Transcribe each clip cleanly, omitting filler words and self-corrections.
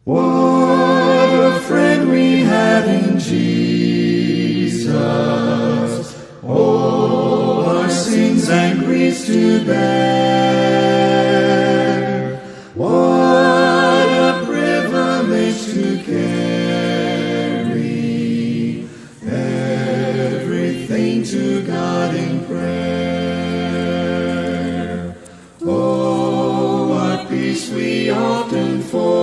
What a friend we have in Jesus, all our sins and griefs to bear. What a privilege to carry everything to God in prayer. Oh, what peace we often forfeit.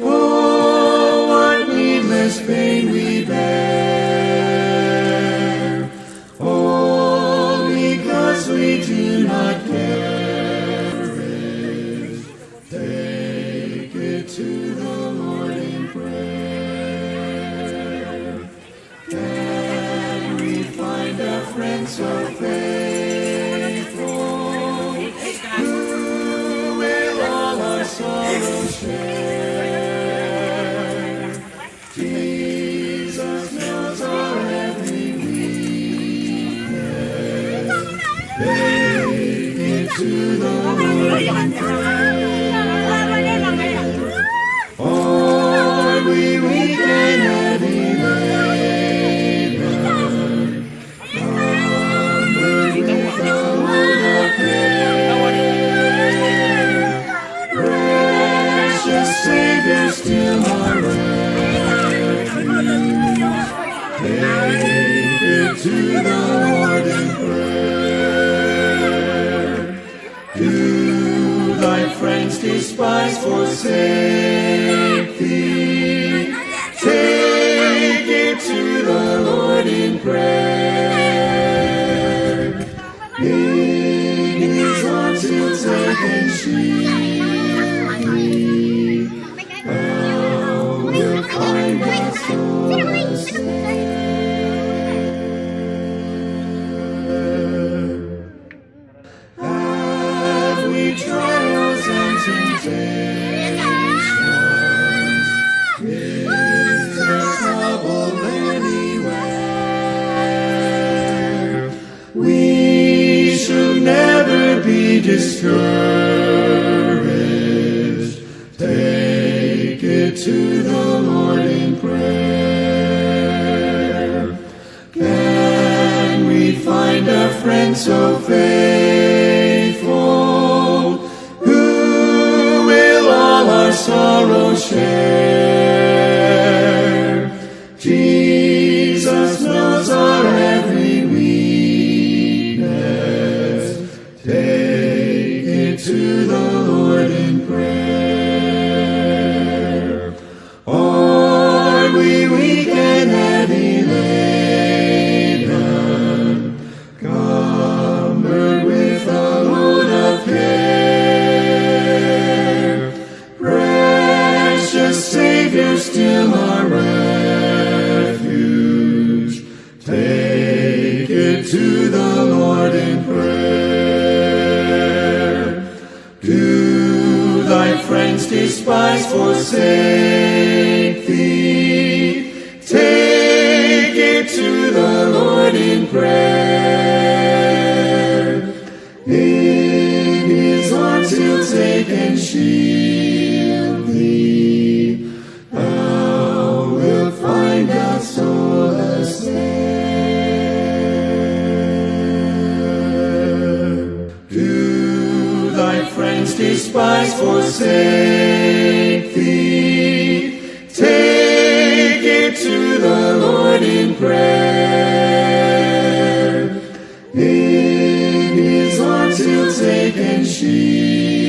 Oh, what needless pain we bear. All because we do not carry. Take it to the Lord in prayer. Can we find a friend so faithful, who will all our sorrows share? Jesus knows our every weakness. Take it to the Lord in prayer. Are we weak and heavy laden? Covered with a load of care. Precious Savior, still our refuge. Take it to the Lord in prayer. Do thy friends despise, forsake thee? Take it to the Lord in prayer. In his arms he'll take and shield thee. Thou wilt find us solace there. Have we trials and temptations? Is there trouble anywhere? We should never be discouraged. Take it to the Lord in prayer. Can we find a friend so faithful, who will all our sorrows share? Jesus knows our every weakness. Take it to the Lord in prayer. Are we weak and heavy laden, covered with a load of care? Precious Savior, still our refuge. Take it to the Lord in prayer. Do thy friends despise, forsake thee? Take it to the Lord in prayer. In his arms he'll take and shield thee. Thou wilt find us solace there. Do thy friends despise, forsake thee? Take it to the Lord in prayer. In his arms he'll take and shield